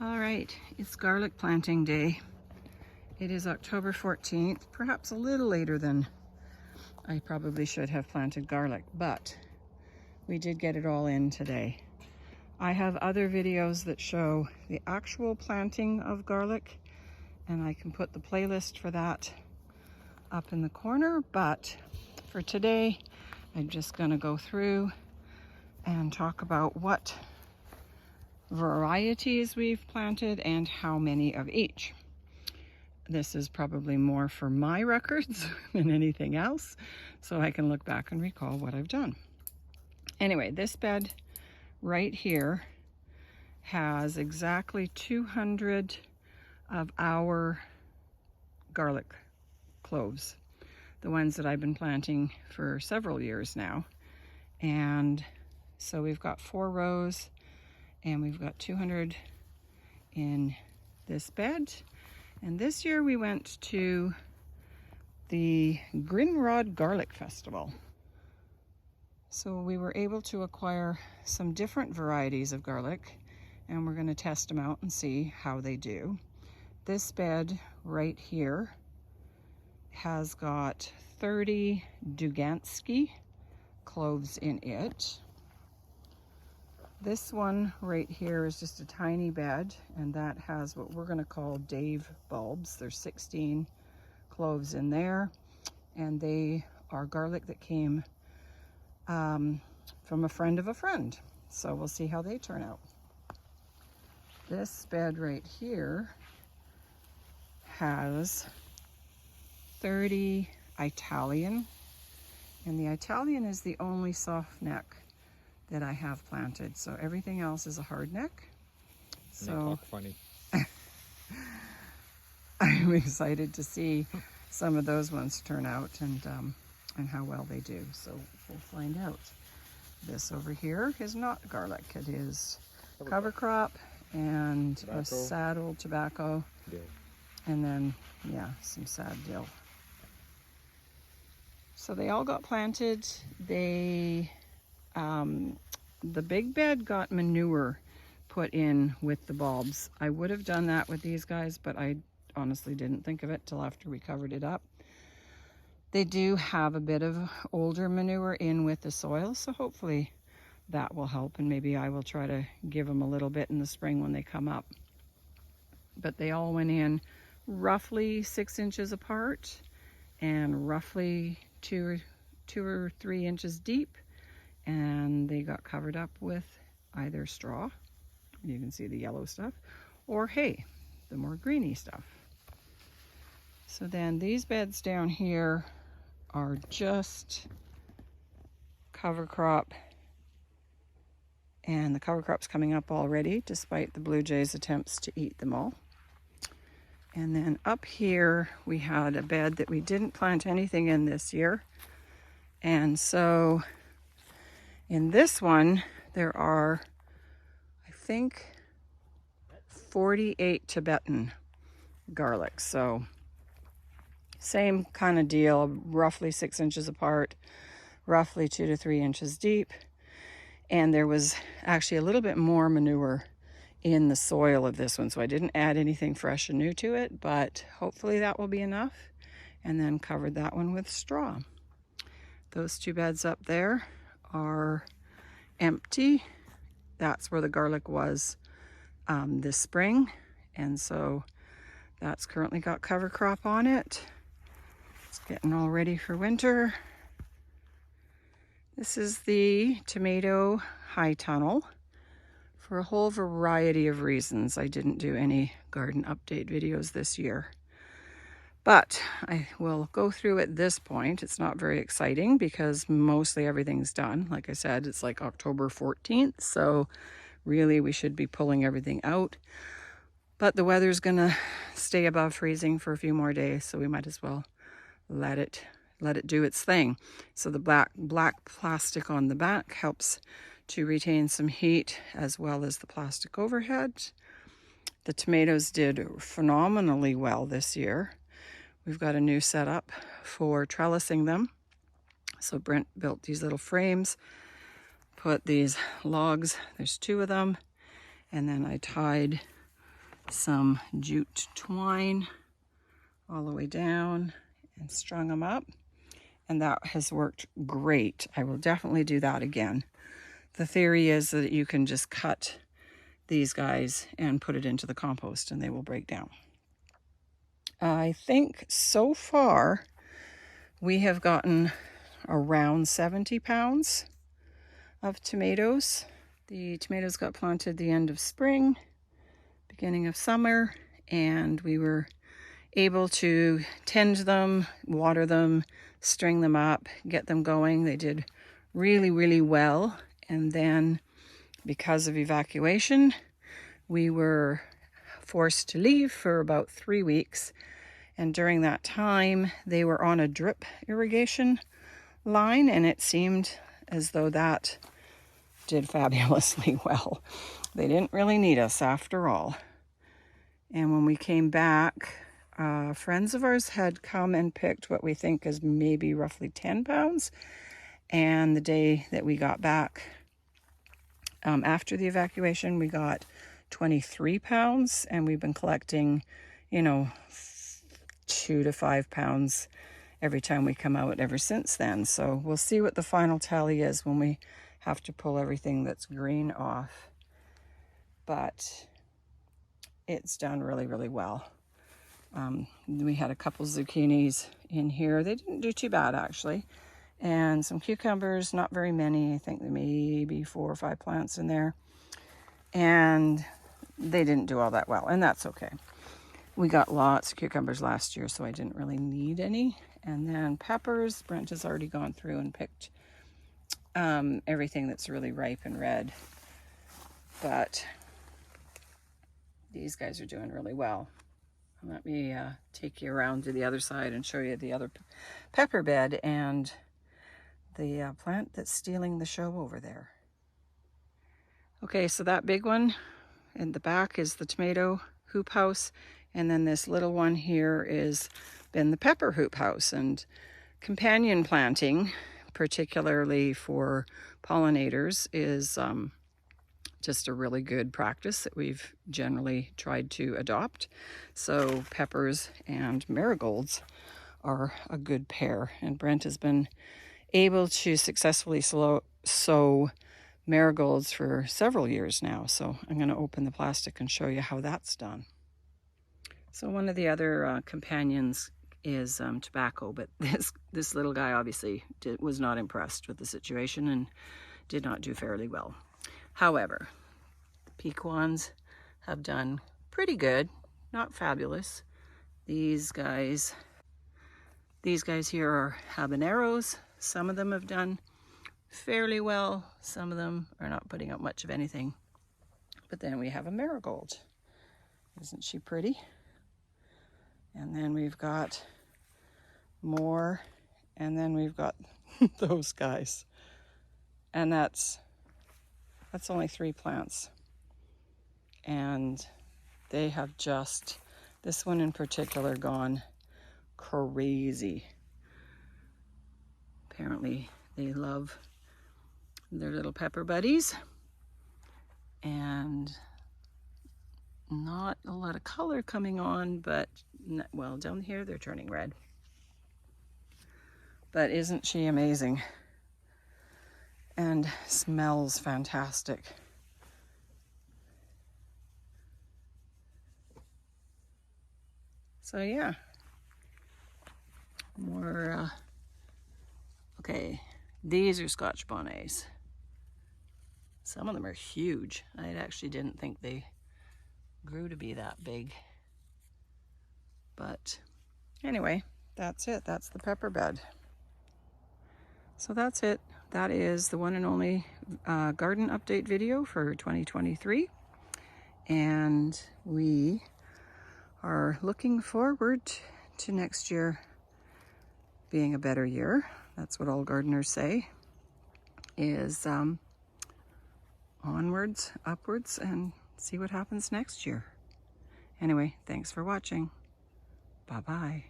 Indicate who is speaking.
Speaker 1: All right, it's garlic planting day. It is October 14th, perhaps a little later than I probably should have planted garlic, but we did get it all in today. I have other videos that show the actual planting of garlic, and I can put the playlist for that up in the corner, but for today, I'm just gonna go through and talk about what varieties we've planted and how many of each. This is probably more for my records than anything else, so I can look back and recall what I've done. Anyway, this bed right here has exactly 200 of our garlic cloves, the ones that I've been planting for several years now. And so we've got 4 rows and we've got 200 in this bed. And this year we went to the Grinrod Garlic Festival. So we were able to acquire some different varieties of garlic, and we're going to test them out and see how they do. This bed right here has got 30 Dugansky cloves in it. This one right here is just a tiny bed, and that has what we're going to call Dave bulbs. There's 16 cloves in there, and they are garlic that came from a friend of a friend. So we'll see how they turn out. This bed right here has 30 Italian, and the Italian is the only soft neck that I have planted. So everything else is a hard neck. So
Speaker 2: they talk funny.
Speaker 1: I'm excited to see some of those ones turn out and how well they do. So we'll find out. This over here is not garlic. It is cover crop and tobacco. A saddle tobacco.
Speaker 2: Dill. And
Speaker 1: then, yeah, some sad dill. So they all got planted. The big bed got manure put in with the bulbs. I would have done that with these guys, but I honestly didn't think of it till after we covered it up. They do have a bit of older manure in with the soil, so hopefully that will help, and maybe I will try to give them a little bit in the spring when they come up. But they all went in roughly 6 inches apart and roughly 2 or 3 inches deep, and they got covered up with either straw, you can see the yellow stuff, or hay, the more greeny stuff. So then these beds down here are just cover crop, and the cover crop's coming up already despite the blue jays' attempts to eat them all. And then up here we had a bed that we didn't plant anything in this year, and so in this one there are, I think, 48 Tibetan garlics. So same kind of deal, roughly 6 inches apart, roughly 2 to 3 inches deep. And there was actually a little bit more manure in the soil of this one. So I didn't add anything fresh and new to it, but hopefully that will be enough. And then covered that one with straw. Those 2 beds up there are empty. That's where the garlic was this spring. And so that's currently got cover crop on it. It's getting all ready for winter. This is the tomato high tunnel. For a whole variety of reasons, I didn't do any garden update videos this year. But I will go through at this point. It's not very exciting because mostly everything's done. Like I said, it's like October 14th, so really we should be pulling everything out. But the weather's gonna stay above freezing for a few more days, so we might as well let it do its thing. So the black plastic on the back helps to retain some heat, as well as the plastic overhead. The tomatoes did phenomenally well this year. We've got a new setup for trellising them. So Brent built these little frames, put these logs, there's 2 of them, and then I tied some jute twine all the way down and strung them up. And that has worked great. I will definitely do that again. The theory is that you can just cut these guys and put it into the compost and they will break down. I think so far we have gotten around 70 pounds of tomatoes. The tomatoes got planted the end of spring, beginning of summer, and we were able to tend them, water them, string them up, get them going. They did really, really well. And then because of evacuation, we were forced to leave for about 3 weeks. And during that time, they were on a drip irrigation line, and it seemed as though that did fabulously well. They didn't really need us after all. And when we came back, friends of ours had come and picked what we think is maybe roughly 10 pounds. And the day that we got back, after the evacuation, we got 23 pounds, and we've been collecting, 2 to 5 pounds every time we come out ever since then. So we'll see what the final tally is when we have to pull everything that's green off. But it's done really, really well. We had a couple zucchinis in here. They didn't do too bad, actually. And some cucumbers, not very many. I think there may be 4 or 5 plants in there. And they didn't do all that well, and that's okay. We got lots of cucumbers last year, so I didn't really need any. And then peppers, Brent has already gone through and picked everything that's really ripe and red. But these guys are doing really well. Let me take you around to the other side and show you the other pepper bed and the plant that's stealing the show over there. Okay, so that big one in the back is the tomato hoop house, and then this little one here is been the pepper hoop house. And companion planting, particularly for pollinators, is just a really good practice that we've generally tried to adopt. So peppers and marigolds are a good pair, and Brent has been able to successfully sow marigolds for several years now. So I'm going to open the plastic and show you how that's done. So one of the other companions is tobacco, but this little guy obviously was not impressed with the situation and did not do fairly well. However, the pequans have done pretty good, not fabulous. These guys here are habaneros. Some of them have done fairly well. Some of them are not putting up much of anything. But then we have a marigold. Isn't she pretty? And then we've got more, and then we've got those guys. And that's only 3 plants. And they have just, this one in particular, gone crazy. Apparently they love their little pepper buddies, and not a lot of color coming on, but well, down here they're turning red. But isn't she amazing? And smells fantastic. So yeah, more okay, these are Scotch bonnets. Some of them are huge. I actually didn't think they grew to be that big. But anyway, that's it. That's the pepper bed. So that's it. That is the one and only garden update video for 2023. And we are looking forward to next year being a better year. That's what all gardeners say, is onwards, upwards, and see what happens next year. Anyway, thanks for watching. Bye-bye.